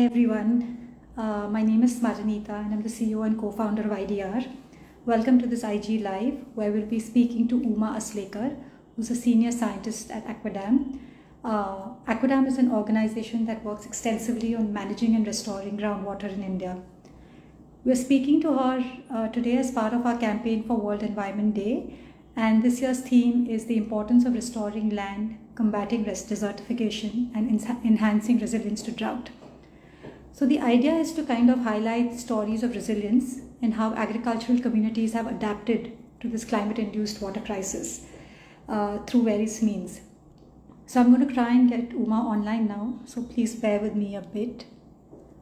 Hi everyone, my name is Smarinita and I'm the CEO and co-founder of IDR. Welcome to this IG Live where we'll be speaking to Uma Aslekar, who's a senior scientist at ACWADAM. ACWADAM is an organization that works extensively on managing and restoring groundwater in India. We're speaking to her today as part of our campaign for World Environment Day, and this year's theme is the importance of restoring land, combating desertification, and enhancing resilience to drought. So the idea is to kind of highlight stories of resilience and how agricultural communities have adapted to this climate-induced water crisis through various means. So I'm going to try and get Uma online now, so please bear with me a bit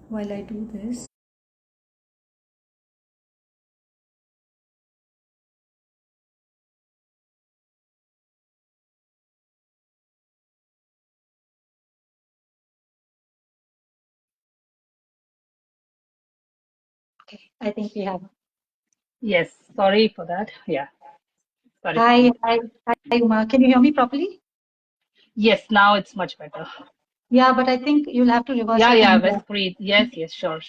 while I do this. Okay, I think we have. Yes, sorry for that. Yeah. Sorry. Hi, Uma. Can you hear me properly? Yes, now it's much better. Yeah, but I think you'll have to reverse Yeah, your yeah, finger. Westpreet. Yes, sure.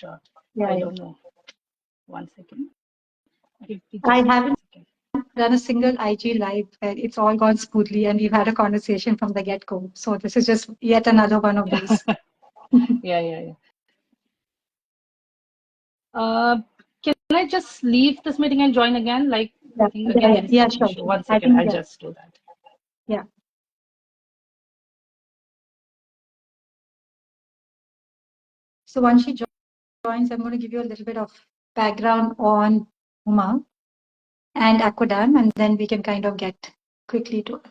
Yeah, I yeah. don't know. 1 second. I haven't done a single IG live where it's all gone smoothly and we've had a conversation from the get-go. So this is just yet another one of those. Yeah. Can I just leave this meeting and join again? Like, I think again there is some sure. issue. 1 I second, think, I'll yeah. just do that. Yeah. So once she joins, I'm going to give you a little bit of background on Uma and ACWADAM, and then we can kind of get quickly to it.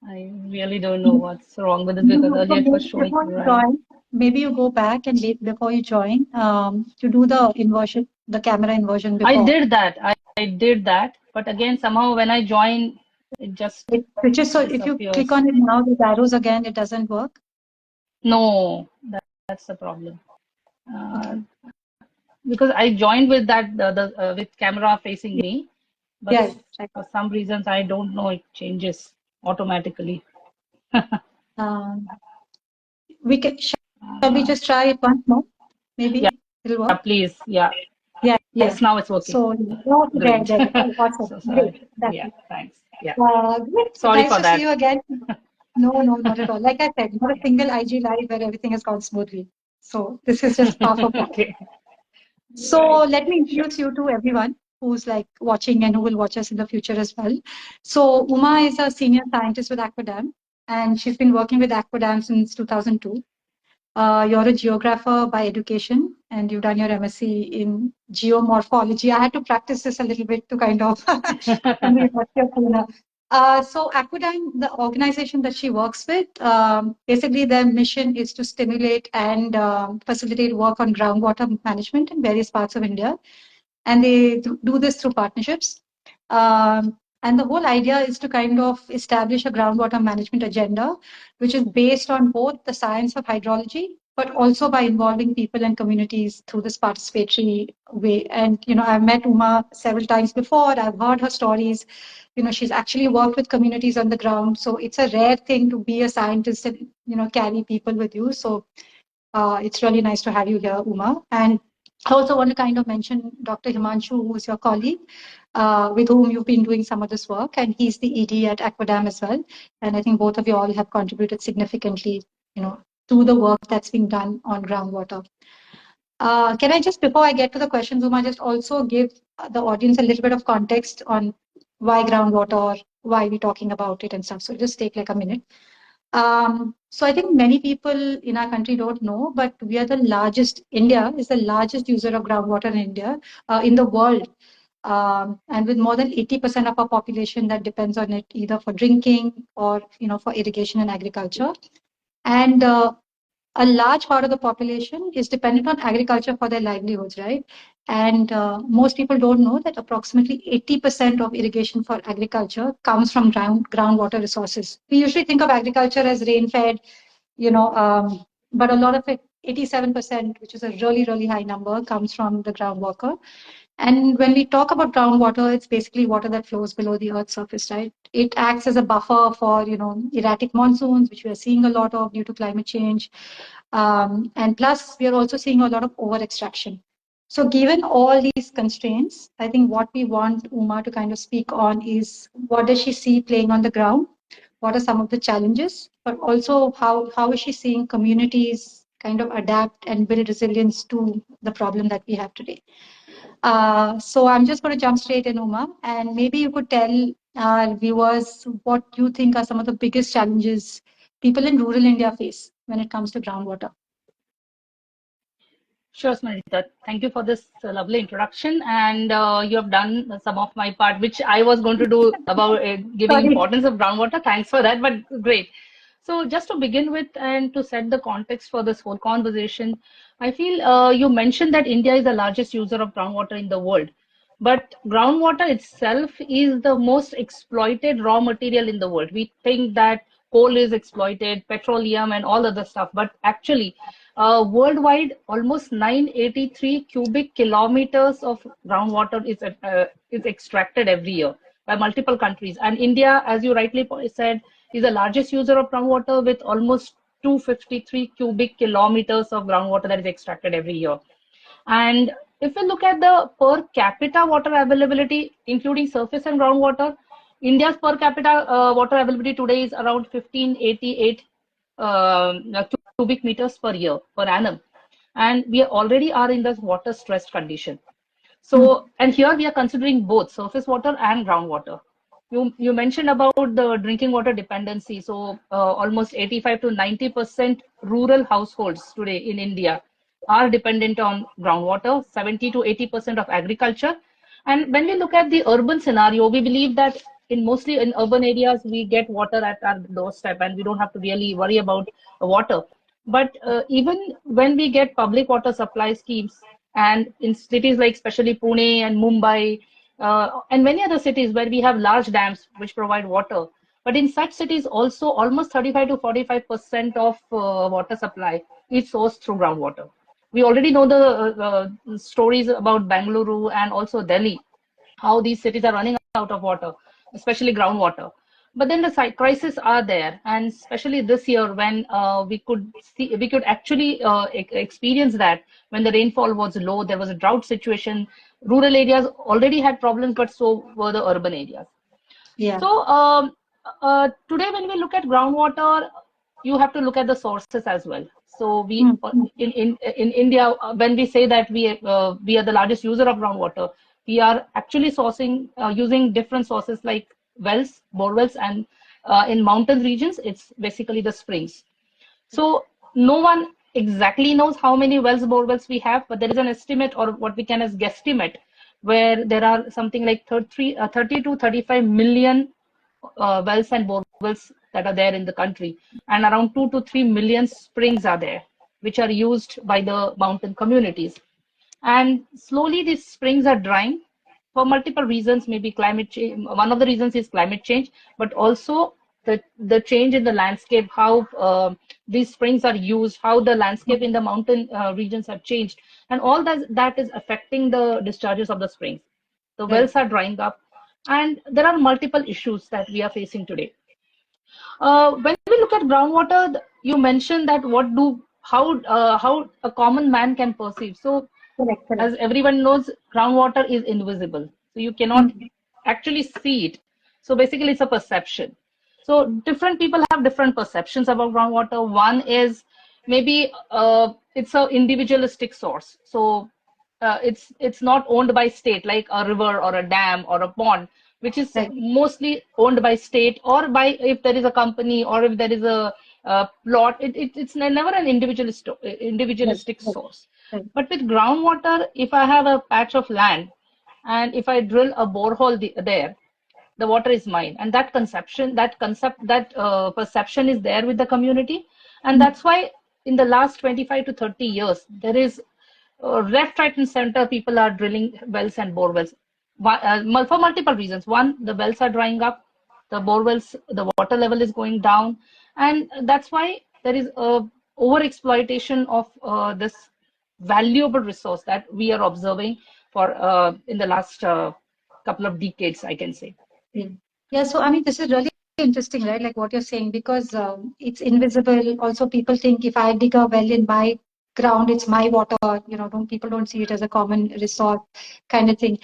I really don't know what's wrong with it because earlier it was showing right. Maybe you go back and before you join, to do the inversion, the camera inversion before. I did that. I did that, but again somehow when I join, it just switches. So if you click on it now with arrows again, it doesn't work. No, that's the problem. Because I joined with that with camera facing me, but for some reasons I don't know, it changes automatically. We can. Shall we just try it once more? Maybe it'll work. Yeah, please. Yeah. Yeah. Yes, now it's working. So Great. awesome. So sorry. Great. Yeah, thanks. Yeah. Sorry nice for that. Nice to see you again. No, not at all. Like I said, not a single IG live where everything has gone smoothly. So this is just half of that. Okay. So let me introduce you to everyone who's like watching and who will watch us in the future as well. So Uma is a senior scientist with ACWADAM, and she's been working with ACWADAM since 2002. You're a geographer by education, and you've done your MSc in geomorphology. I had to practice this a little bit to kind of so ACWADAM, the organization that she works with, basically their mission is to stimulate and facilitate work on groundwater management in various parts of India. And they do this through partnerships. And the whole idea is to kind of establish a groundwater management agenda, which is based on both the science of hydrology, but also by involving people and communities through this participatory way. And, I've met Uma several times before. I've heard her stories. She's actually worked with communities on the ground. So it's a rare thing to be a scientist and, carry people with you. So it's really nice to have you here, Uma. And I also want to kind of mention Dr. Himanshu, who is your colleague, with whom you've been doing some of this work, and he's the ED at ACWADAM as well. And I think both of you all have contributed significantly, to the work that's being done on groundwater. Can I just, before I get to the questions, Uma, just also give the audience a little bit of context on why groundwater, why we're talking about it and stuff. So just take like a minute. So I think many people in our country don't know, but we are India is the largest user of groundwater in India, in the world. and with more than 80% of our population that depends on it either for drinking or for irrigation and agriculture. And a large part of the population is dependent on agriculture for their livelihoods, right? And most people don't know that approximately 80% of irrigation for agriculture comes from groundwater resources. We usually think of agriculture as rain-fed, but a lot of it, 87%, which is a really, really high number, comes from the groundwater. And when we talk about groundwater, it's basically water that flows below the Earth's surface, right? It acts as a buffer for, erratic monsoons, which we are seeing a lot of due to climate change. And plus, we are also seeing a lot of over extraction. So given all these constraints, I think what we want Uma to kind of speak on is what does she see playing on the ground? What are some of the challenges? But also how is she seeing communities kind of adapt and build resilience to the problem that we have today? So I'm just going to jump straight in, Uma, and maybe you could tell our viewers what you think are some of the biggest challenges people in rural India face when it comes to groundwater. Sure, Smarinita. Thank you for this lovely introduction. And you have done some of my part, which I was going to do about giving importance of groundwater. Thanks for that, but great. So just to begin with and to set the context for this whole conversation, I feel you mentioned that India is the largest user of groundwater in the world. But groundwater itself is the most exploited raw material in the world. We think that coal is exploited, petroleum and all other stuff, but actually worldwide, almost 983 cubic kilometers of groundwater is extracted every year by multiple countries. And India, as you rightly said, is the largest user of groundwater with almost 253 cubic kilometers of groundwater that is extracted every year. And if we look at the per capita water availability, including surface and groundwater, India's per capita water availability today is around 1588 cubic meters per year, per annum. And we already are in this water stressed condition. So, and here we are considering both surface water and groundwater. You mentioned about the drinking water dependency. So almost 85 to 90% rural households today in India are dependent on groundwater, 70 to 80% of agriculture. And when we look at the urban scenario, we believe that mostly in urban areas, we get water at our doorstep and we don't have to really worry about water. But even when we get public water supply schemes, and in cities like especially Pune and Mumbai, and many other cities where we have large dams which provide water, but in such cities also almost 35 to 45% of water supply is sourced through groundwater. We already know the stories about Bangalore and also Delhi, how these cities are running out of water, especially groundwater. But then the crises are there, and especially this year when we could actually experience that when the rainfall was low, there was a drought situation. Rural areas already had problems, but so were the urban areas. Yeah. So today, when we look at groundwater, you have to look at the sources as well. So we in India, when we say that we are the largest user of groundwater, we are actually sourcing using different sources like wells, borewells, and in mountain regions, it's basically the springs. So no one exactly knows how many wells, borewells we have, but there is an estimate or what we can as guesstimate where there are something like 30 to 35 million wells and borewells that are there in the country, and around 2 to 3 million springs are there, which are used by the mountain communities. And slowly these springs are drying for multiple reasons, maybe climate change. One of the reasons is climate change, but also the change in the landscape, how these springs are used, how the landscape in the mountain regions have changed, and all that is affecting the discharges of the springs. The wells are drying up, and there are multiple issues that we are facing today. When we look at groundwater, you mentioned that how a common man can perceive. So, correct. As everyone knows, groundwater is invisible, so you cannot actually see it. So basically, it's a perception. So different people have different perceptions about groundwater. One is maybe it's an individualistic source. So it's not owned by state like a river or a dam or a pond, which is mostly owned by state or by if there is a company or if there is a plot. It's never an individualistic source. But with groundwater, if I have a patch of land and if I drill a borehole there, the water is mine. And that perception is there with the community. And that's why in the last 25 to 30 years, there is left, right, and center, people are drilling wells and bore wells for multiple reasons. One, the wells are drying up, the bore wells, the water level is going down, and that's why there is a over exploitation of this valuable resource that we are observing for in the last couple of decades, I can say. Yeah. Yeah. So, I mean, this is really interesting, right? Like what you're saying, because it's invisible. Also, people think if I dig a well in my ground, it's my water. People don't see it as a common resource kind of thing.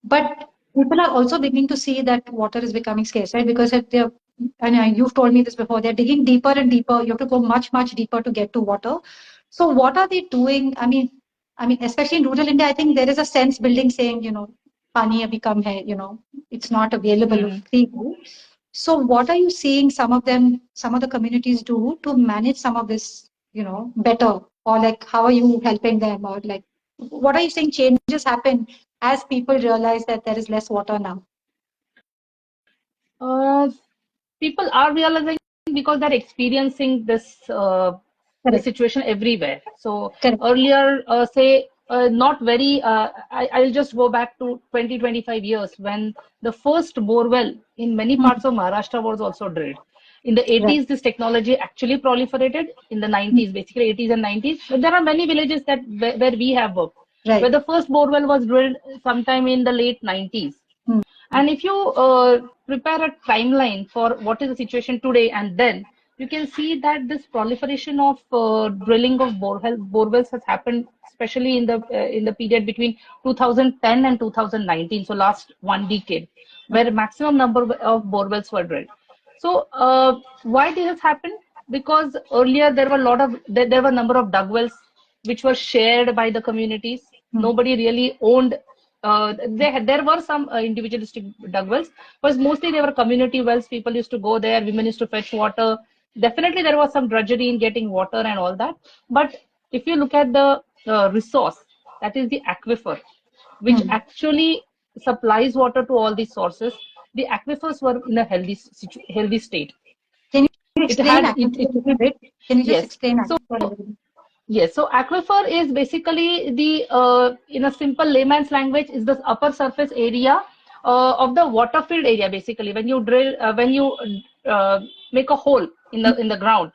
But people are also beginning to see that water is becoming scarce, right? Because if they're, and you've told me this before, they're digging deeper and deeper. You have to go much, much deeper to get to water. So, what are they doing? I mean, especially in rural India, I think there is a sense building saying, pani abhi kam hai, it's not available freely. So what are you seeing some of the communities do to manage some of this, better? Or like, how are you helping them? Or like, what are you saying changes happen as people realize that there is less water now? People are realizing because they're experiencing this situation everywhere. So Correct. earlier, not very, I'll just go back to 25 years when the first borewell in many parts of Maharashtra was also drilled. In the 80s, this technology actually proliferated. In the 90s, basically 80s and 90s. But there are many villages where we have worked, where the first borewell was drilled sometime in the late 90s. And if you prepare a timeline for what is the situation today and then, you can see that this proliferation of drilling of borewells has happened, especially in the period between 2010 and 2019, so last one decade, where maximum number of borewells were drilled. So why this has happened? Because earlier there were a number of dug wells which were shared by the communities. Nobody really owned. There were some individualistic dug wells, but mostly they were community wells. People used to go there. Women used to fetch water. Definitely, there was some drudgery in getting water and all that. But if you look at the resource, that is the aquifer, which actually supplies water to all these sources, the aquifers were in a healthy state. Can you explain aquifer a bit? Can you just explain aquifer? Yes, so aquifer is basically in a simple layman's language, is the upper surface area of the water filled area. Basically, when you drill, when you make a hole in the ground,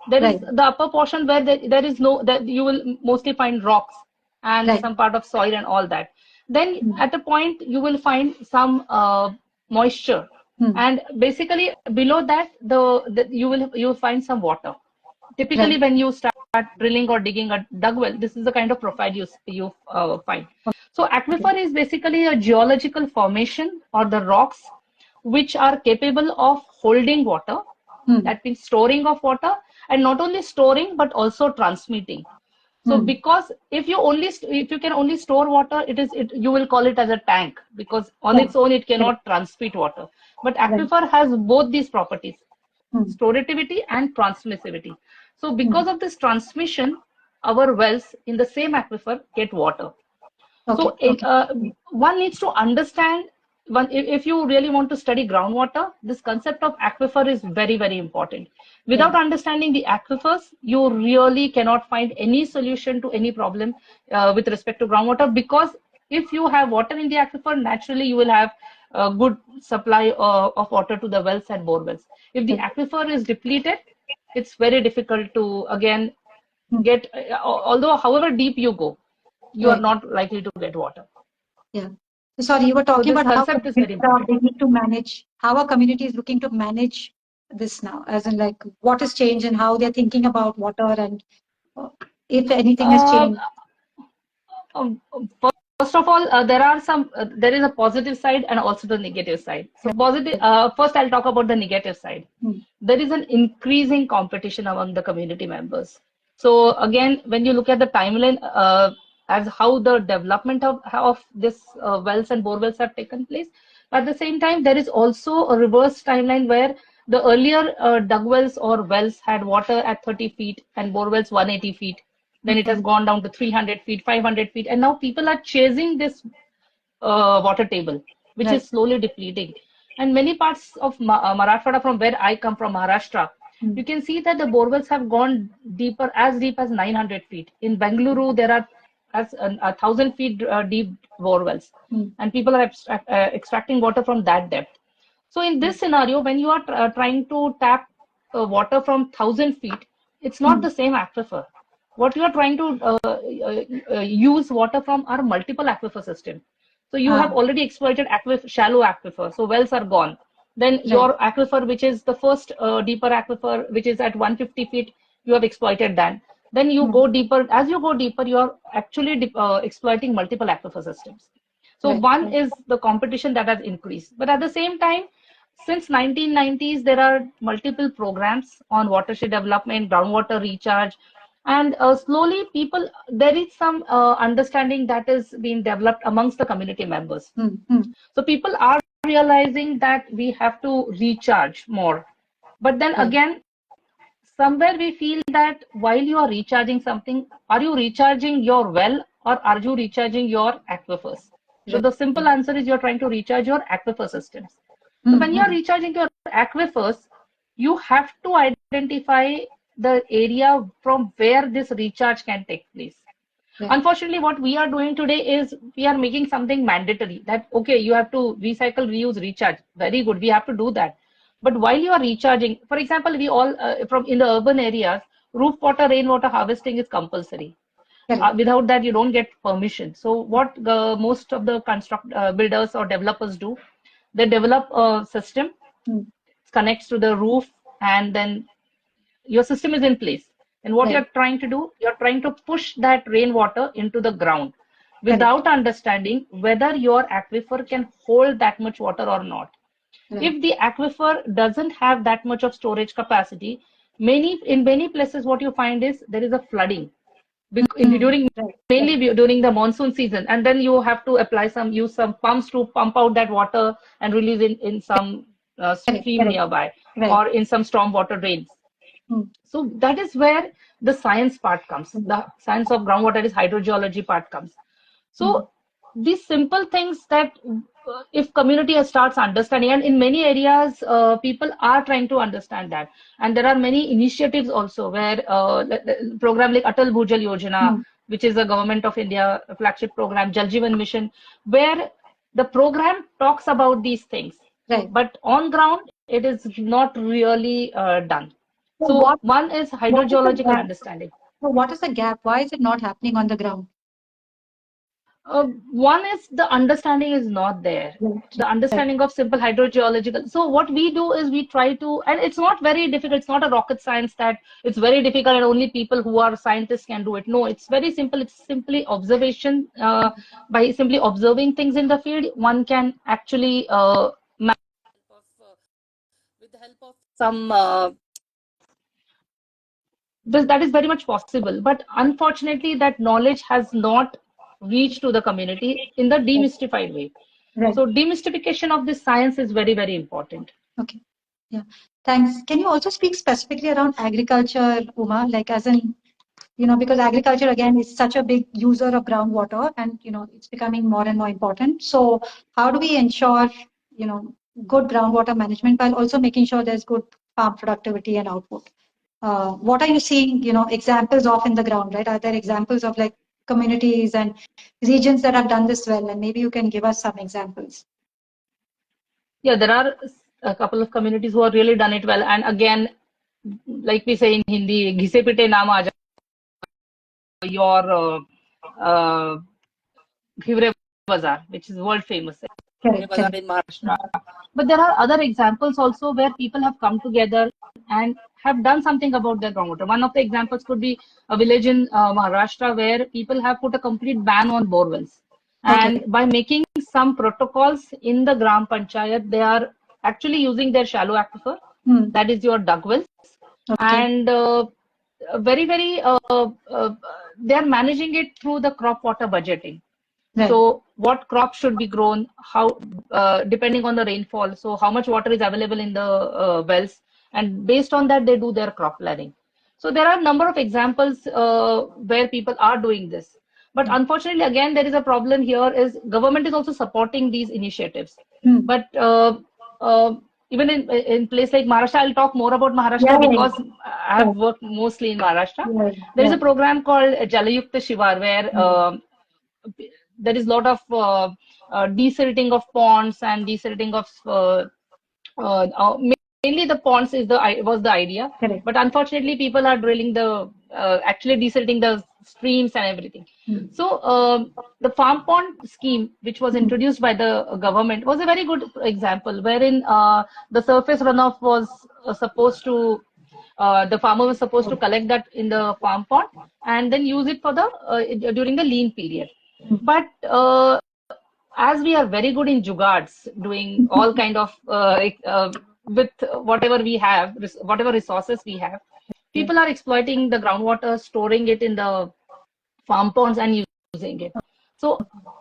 there is the upper portion where there is that you will mostly find rocks and some part of soil and all that. Then at a point you will find some moisture, and basically below that you will find some water. Typically, when you start drilling or digging a dug well, this is the kind of profile you find. So aquifer is basically a geological formation or the rocks which are capable of holding water, that means storing of water, and not only storing but also transmitting. So because if you can only store water, you will call it as a tank, because on its own it cannot transmit water. But aquifer has both these properties, storativity and transmissivity. So because of this transmission, our wells in the same aquifer get water. So one needs to understand, if you really want to study groundwater, this concept of aquifer is very, very important. Without understanding the aquifers, you really cannot find any solution to any problem with respect to groundwater, because if you have water in the aquifer, naturally you will have a good supply of water to the wells and bore wells. If the aquifer is depleted, it's very difficult to again get, although however deep you go, you are not likely to get water. Yeah. Sorry, you were talking about how they need to manage, how a community is looking to manage this now, as in like what has changed and how they're thinking about water, and if anything has changed. First of all, there is a positive side and also the negative side. So positive, first I'll talk about the negative side. There is an increasing competition among the community members. So again, when you look at the timeline, as how the development of this wells and bore wells have taken place, at the same time, there is also a reverse timeline where the earlier dug wells or wells had water at 30 feet and bore wells 180 feet. Then it has gone down to 300 feet, 500 feet. And now people are chasing this water table, which is slowly depleting. And many parts of Marathwada, from where I come from, Maharashtra, you can see that the borewells have gone deeper, as deep as 900 feet. In Bengaluru, there are as 1,000 feet deep borewells, and people are extracting water from that depth. So in this scenario, when you are trying to tap water from 1,000 feet, it's not the same aquifer. What you are trying to use water from are multiple aquifer systems. So you have already exploited shallow aquifer, so wells are gone. Then your aquifer, which is the first deeper aquifer, which is at 150 feet, you have exploited that. Then you go deeper. As you go deeper, you are actually exploiting multiple aquifer systems. So one is the competition that has increased. But at the same time, since 1990s, there are multiple programs on watershed development, groundwater recharge, and slowly there is some understanding that is being developed amongst the community members. So people are realizing that we have to recharge more. But then again, somewhere we feel that while you are recharging something, are you recharging your well or are you recharging your aquifers? So the simple answer is you're trying to recharge your aquifer systems. So when you're recharging your aquifers, you have to identify the area from where this recharge can take place. Unfortunately, what we are doing today is we are making something mandatory that, okay, you have to recycle, reuse, recharge. Very good. We have to do that. But while you are recharging, for example, we all from in the urban areas, roof water, rainwater harvesting is compulsory. Without that, you don't get permission. So what most of the builders or developers do, they develop a system, connects to the roof, and then your system is in place. And what you're trying to do, you're trying to push that rainwater into the ground without understanding whether your aquifer can hold that much water or not. If the aquifer doesn't have that much of storage capacity, in many places what you find is there is a flooding mainly during the monsoon season, and then you have to use some pumps to pump out that water and release in some stream nearby or in some storm water drains. So that is where the science part comes. The science of groundwater is hydrogeology part comes. So these simple things that if community starts understanding, and in many areas people are trying to understand that, and there are many initiatives also where program like Atal Bhujal Yojana, which is a government of India flagship program, Jal Jeevan Mission, where the program talks about these things, but on ground it is not really done. So one is hydrogeological understanding. So what is the gap? Why is it not happening on the ground? One is the understanding is not there. The understanding of simple hydrogeological. So what we do is we try to, and it's not very difficult. It's not a rocket science that it's very difficult and only people who are scientists can do it. No, it's very simple. It's simply observation. By simply observing things in the field, one can actually with the help of some that is very much possible. But unfortunately, that knowledge has not reached to the community in the demystified way. So demystification of this science is very, very important. Okay. Yeah. Thanks. Can you also speak specifically around agriculture, Uma? Like as in, because agriculture again is such a big user of groundwater and, it's becoming more and more important. So how do we ensure, good groundwater management while also making sure there's good farm productivity and output? What are you seeing, examples of in the ground, right? Are there examples of like communities and regions that have done this well? And maybe you can give us some examples. Yeah, there are a couple of communities who have really done it well. And again, like we say in Hindi, ghise pite naam aa your Ghivre Bazaar, which is world famous. Ghivre Bazaar in Maharashtra. But there are other examples also where people have come together and have done something about their groundwater. One of the examples could be a village in Maharashtra where people have put a complete ban on borewells. And by making some protocols in the Gram Panchayat, they are actually using their shallow aquifer, that is your dug wells, and very, very, they are managing it through the crop water budgeting. So what crops should be grown, how, depending on the rainfall, so how much water is available in the wells, and based on that, they do their crop planning. So there are a number of examples where people are doing this. But unfortunately, again, there is a problem here is government is also supporting these initiatives. But even in place like Maharashtra, I'll talk more about Maharashtra because I have worked mostly in Maharashtra. There is a program called Jalayukta Shivar where there is a lot of desilting of ponds and desilting of mainly the ponds was the idea. Correct. But unfortunately, people are drilling actually desilting the streams and everything. So the farm pond scheme, which was introduced by the government, was a very good example, wherein the surface runoff was supposed to the farmer was supposed to collect that in the farm pond and then use it for during the lean period. But as we are very good in jugards, doing all kind of with whatever we have, whatever resources we have, people are exploiting the groundwater, storing it in the farm ponds and using it. So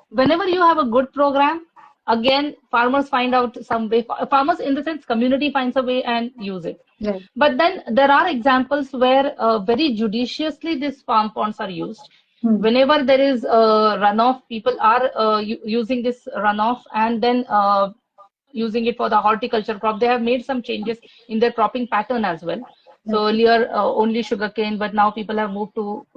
whenever you have a good program, again, farmers find out some way, farmers in the sense community finds a way and use it. Right. But then there are examples where very judiciously these farm ponds are used. Whenever there is runoff, people are using this runoff and then using it for the horticulture crop. They have made some changes in their cropping pattern as well. So earlier only sugarcane, but now people have moved to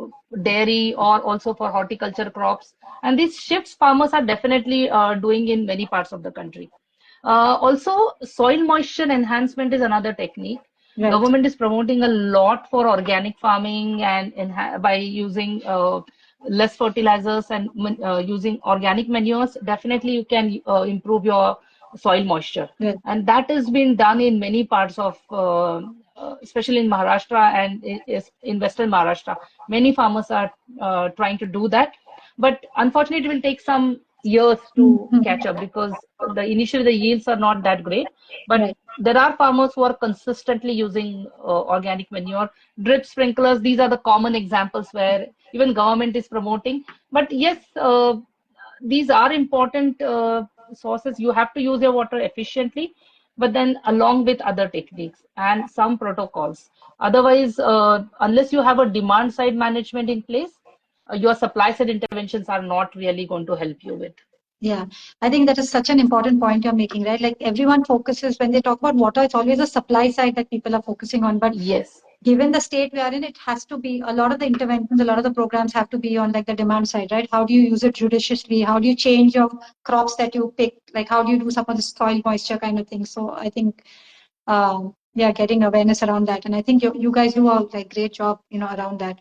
dairy or also for horticulture crops. And these shifts farmers are definitely doing in many parts of the country. Also, soil moisture enhancement is another technique. Right. Government is promoting a lot for organic farming and by using less fertilizers and using organic manures. Definitely, you can improve your soil moisture, and that has been done in many parts of, especially in Maharashtra and in Western Maharashtra. Many farmers are trying to do that, but unfortunately, it will take some years to catch up because initially the yields are not that great. But there are farmers who are consistently using organic manure, drip sprinklers. These are the common examples where even government is promoting. But yes, these are important sources. You have to use your water efficiently, but then along with other techniques and some protocols. Otherwise, unless you have a demand side management in place, your supply side interventions are not really going to help you with. Yeah, I think that is such an important point you're making, right? Like everyone focuses when they talk about water, it's always the supply side that people are focusing on. But yes, given the state we are in, it has to be a lot of the interventions, a lot of the programs have to be on like the demand side, right? How do you use it judiciously? How do you change your crops that you pick? Like how do you do some of the soil moisture kind of thing? So I think, yeah, getting awareness around that, and I think you guys do a like great job, around that.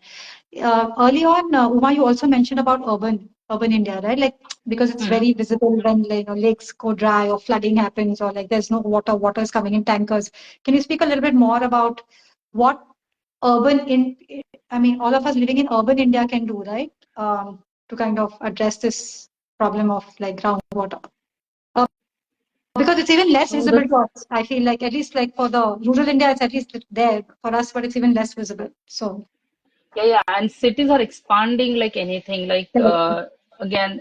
Early on, Uma, you also mentioned about urban India, right? Like because it's very visible when lakes go dry or flooding happens or like there's no water is coming in tankers. Can you speak a little bit more about what all of us living in urban India can do, right? To kind of address this problem of like groundwater. Because it's even less visible to us. I feel like at least like for the rural India, it's at least there for us, but it's even less visible. So yeah, and cities are expanding like anything. Like again,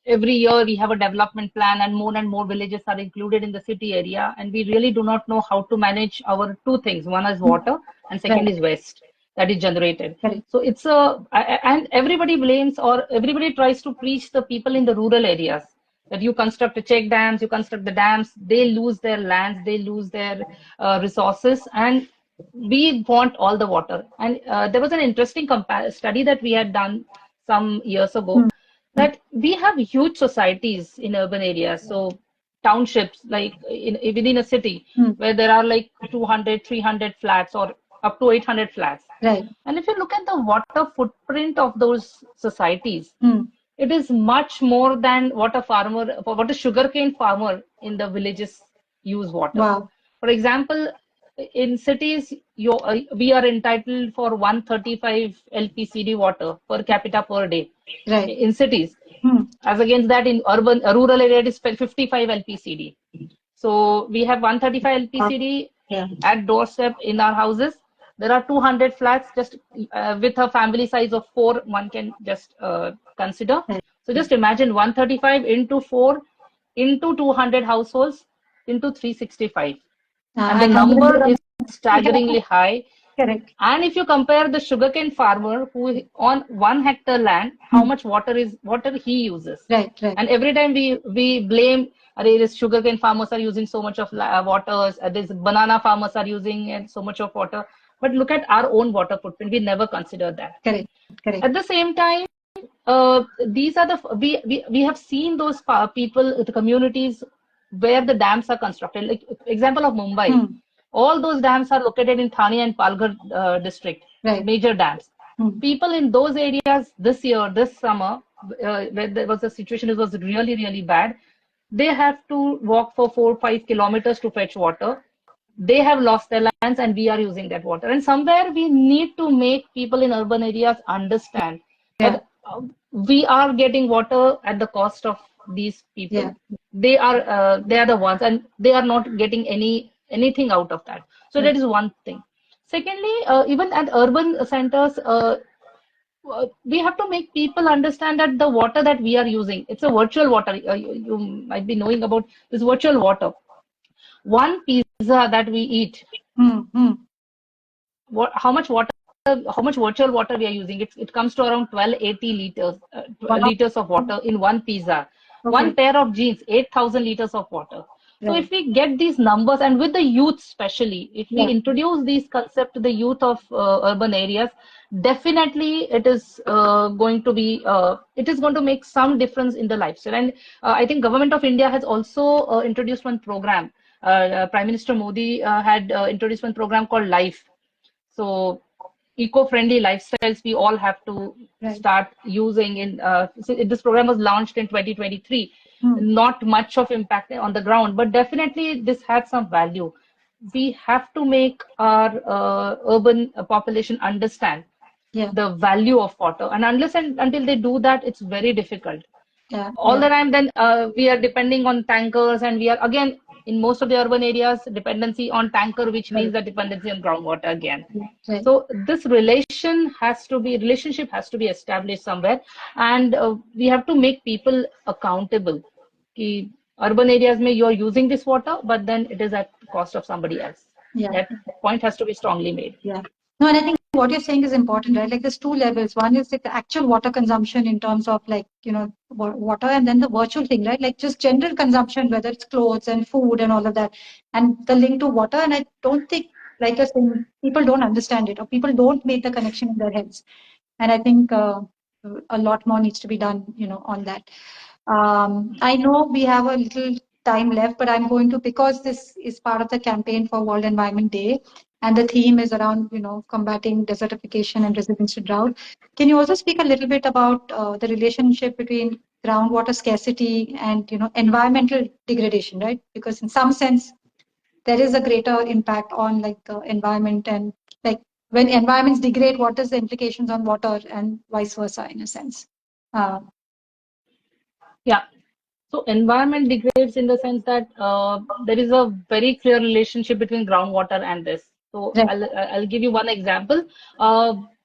every year we have a development plan, and more villages are included in the city area, and we really do not know how to manage our two things. One is water, and second is waste that is generated. So it's and everybody blames or everybody tries to preach the people in the rural areas that you construct the check dams, you construct the dams, they lose their lands, they lose their resources, and we want all the water. And there was an interesting study that we had done some years ago that we have huge societies in urban areas. So townships, like within a city, where there are like 200, 300 flats or up to 800 flats. Right. And if you look at the water footprint of those societies, it is much more than what a sugarcane farmer in the villages use water. Wow. For example, in cities, we are entitled for 135 LPCD water per capita per day. Right. In cities. As against that, in rural area, it is 55 LPCD. So we have 135 LPCD at doorstep in our houses. There are 200 flats. Just with a family size of 4, one can just consider. So just imagine 135 into 4 into 200 households into 365. And the number is staggeringly high. Correct. And if you compare the sugarcane farmer who on 1 hectare land, how much water he uses. Right. And every time we blame, this sugarcane farmers are using so much of water, this banana farmers are using and so much of water. But look at our own water footprint. We never consider that. Correct. At the same time, these are we have seen those people, the communities where the dams are constructed. Like example of Mumbai, all those dams are located in Thane and Palghar district, major dams. People in those areas this summer, where there was a situation, it was really bad. They have to walk for 4-5 kilometers to fetch water. They have lost their lands, and we are using that water. And somewhere we need to make people in urban areas understand that we are getting water at the cost of these people. They are the ones, and they are not getting anything out of that. So that is one thing. Secondly, even at urban centers, we have to make people understand that the water that we are using, it's a virtual water. You might be knowing about this virtual water. One pizza that we eat, how much virtual water we are using? It comes to around 1280 liters, liters of water in one pizza. One pair of jeans, 8,000 liters of water. So if we get these numbers, and with the youth especially, if we introduce these concepts to the youth of urban areas, definitely it is going to make some difference in the lifestyle. And I think Government of India has also introduced one program. Prime Minister Modi had introduced one program called Life. So eco-friendly lifestyles we all have to start using. So this program was launched in 2023. Not much of impact on the ground, but definitely this had some value. We have to make our urban population understand the value of water, and unless and until they do that, it's very difficult. All the time then we are depending on tankers, and we are again in most of the urban areas dependency on tanker, which means the dependency on groundwater again. So this relationship has to be established somewhere, and we have to make people accountable. Urban areas may you are using this water, but then it is at the cost of somebody else. That point has to be strongly made. No, and I think what you're saying is important, right? Like there's two levels. One is like the actual water consumption in terms of like, water, and then the virtual thing, right? Like just general consumption, whether it's clothes and food and all of that, and the link to water. And I don't think, like you're saying, people don't understand it, or people don't make the connection in their heads. And I think a lot more needs to be done, on that. I know we have a little time left, but I'm going to, because this is part of the campaign for World Environment Day, and the theme is around, combating desertification and resilience to drought. Can you also speak a little bit about the relationship between groundwater scarcity and, environmental degradation, right? Because in some sense, there is a greater impact on like the environment, and like when environments degrade, what is the implications on water and vice versa in a sense? So environment degrades in the sense that there is a very clear relationship between groundwater and this. So I'll give you one example.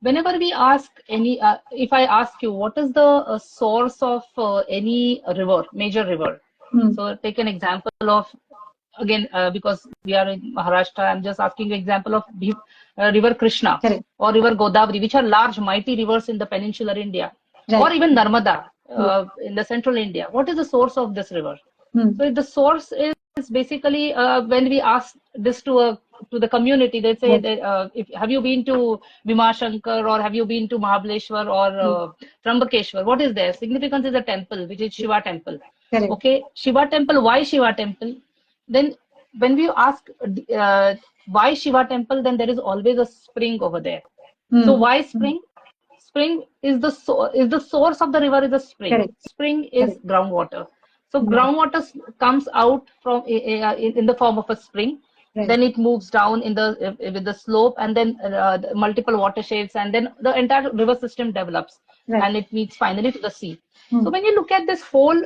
Whenever we ask if I ask you what is the source of any river, major river. So take an example of, again, because we are in Maharashtra, I'm just asking you example of river Krishna or river Godavari, which are large, mighty rivers in the peninsular India, or even Narmada in the central India. What is the source of this river? So the source is basically when we ask this to the community, they say that have you been to Bhimashankar, or have you been to Mahabaleshwar or Trambakeshwar? What is there? Significance is a temple, which is Shiva temple. Okay, Shiva temple. Why Shiva temple? Then when we ask why Shiva temple, then there is always a spring over there. So why spring? Spring is the source of the river is a spring. Spring is groundwater. So groundwater comes out from in the form of a spring. Then it moves down with the slope, and then multiple watersheds, and then the entire river system develops, and it meets finally to the sea. So when you look at this whole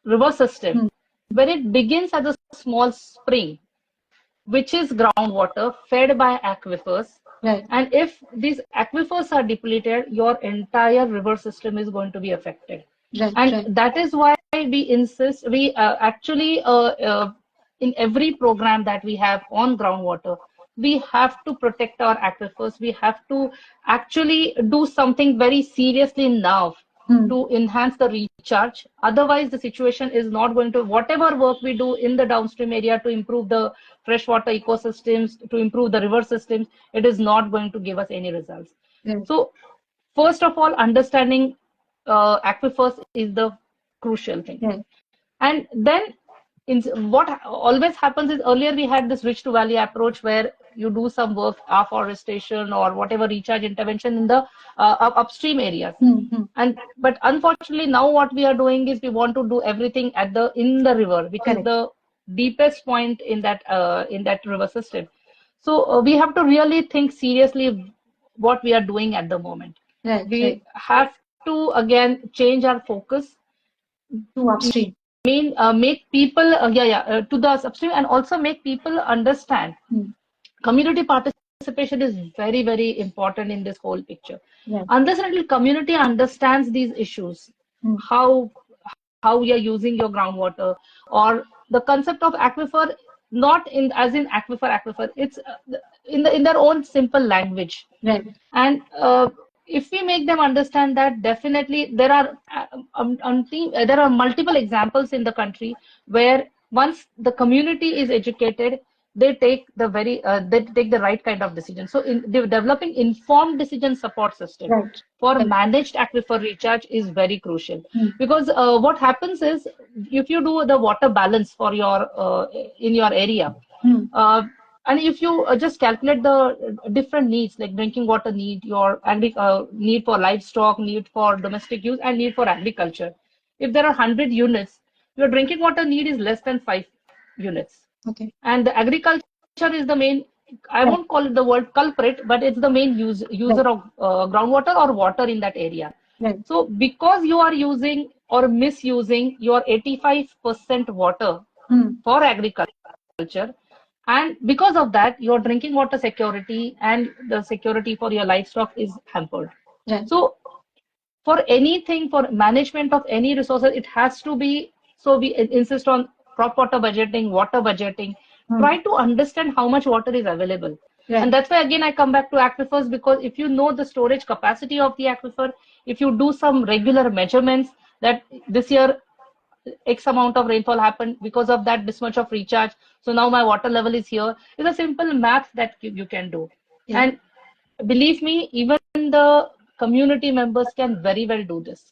river system, when it begins as a small spring, which is groundwater fed by aquifers, and if these aquifers are depleted, your entire river system is going to be affected. That is why we insist, we actually in every program that we have on groundwater, we have to protect our aquifers. We have to actually do something very seriously now to enhance the recharge. Otherwise, the situation is not going to, whatever work we do in the downstream area to improve the freshwater ecosystems, to improve the river systems, it is not going to give us any results. So, first of all, understanding aquifers is the crucial thing. And then what always happens is earlier we had this rich to valley approach where you do some work, afforestation or whatever recharge intervention in the upstream areas. But unfortunately now what we are doing is we want to do everything at in the river, which is the deepest point in that river system. So we have to really think seriously what we are doing at the moment. We have to again change our focus to upstream. Make people to the upstream, and also make people understand. Community participation is very, very important in this whole picture. Unless and until community understands these issues, how we are using your groundwater, or the concept of aquifer, not in as in aquifer, it's in their own simple language. And if we make them understand that, definitely there are multiple examples in the country where once the community is educated, they take the right kind of decision. So in developing informed decision support system for managed aquifer recharge is very crucial. Because what happens is, if you do the water balance for your in your area, and if you just calculate the different needs, like drinking water need, your need for livestock, need for domestic use, and need for agriculture. If there are 100 units, your drinking water need is less than 5 units. And the agriculture is the main, I won't call it the word culprit, but it's the main user of groundwater or water in that area. So because you are using or misusing your 85% water for agriculture, and because of that, your drinking water security and the security for your livestock is hampered. So for anything, for management of any resources, it has to be, so we insist on crop water budgeting, try to understand how much water is available. And that's why again I come back to aquifers, because if you know the storage capacity of the aquifer, if you do some regular measurements that this year X amount of rainfall happened, because of that this much of recharge, so now my water level is here. It's a simple math that you can do. And believe me, even the community members can very well do this.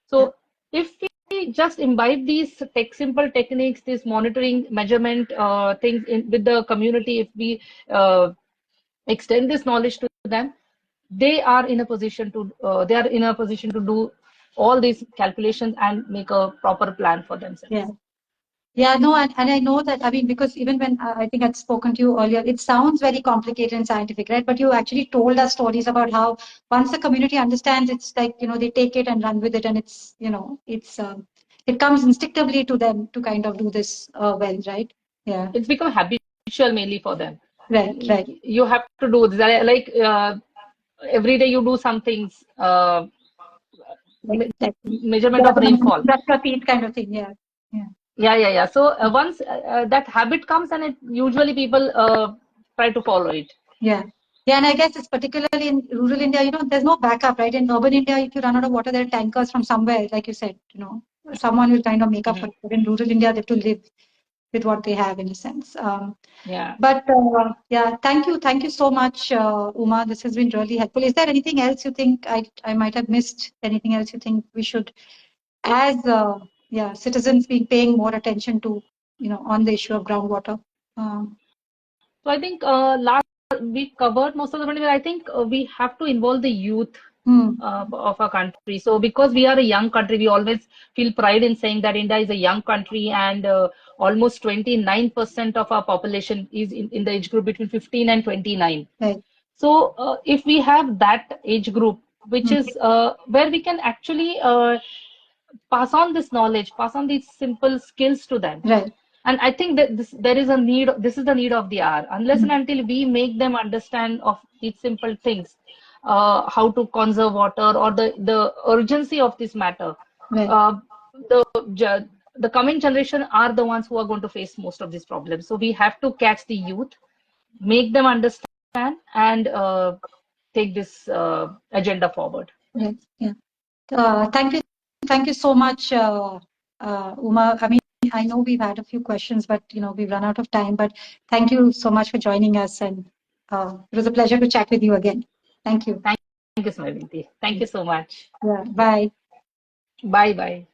So if we just imbibe these simple techniques, these monitoring measurement things with the community, if we extend this knowledge to them, they are in a position to do all these calculations and make a proper plan for themselves. No, and I know that, I mean, because even when I think I'd spoken to you earlier, it sounds very complicated and scientific, right? But you actually told us stories about how once the community understands, it's like, they take it and run with it, and it's, it comes instinctively to them to kind of do this well, right? It's become habitual mainly for them. Right. You have to do this, like every day you do some things, measurement of rainfall. Brush your teeth kind of thing, Yeah. So once that habit comes, and it usually people try to follow it. And I guess it's particularly in rural India, there's no backup, right? In urban India, if you run out of water, there are tankers from somewhere, like you said, someone will kind of make up for it. But in rural India, they have to live with what they have, in a sense. But thank you so much, Uma. This has been really helpful. Is there anything else you think I might have missed? Anything else you think we should, as citizens, be paying more attention to, on the issue of groundwater? So I think we covered most of the point, but I think we have to involve the youth of our country. So because we are a young country, we always feel pride in saying that India is a young country, and almost 29% of our population is in the age group between 15 and 29. So if we have that age group, which is where we can actually pass on this knowledge, pass on these simple skills to them. And I think that there is a need. This is the need of the hour. Unless and until we make them understand of these simple things, how to conserve water, or the urgency of this matter, the coming generation are the ones who are going to face most of these problems. So we have to catch the youth. make them understand and take this agenda forward. Yeah, yeah. Thank you so much, Uma. I mean, I know we've had a few questions, but we've run out of time. But thank you so much for joining us, and it was a pleasure to chat with you again. Thank you. Thank you, Smarinita. Thank you so much. Yeah. Bye. Bye bye.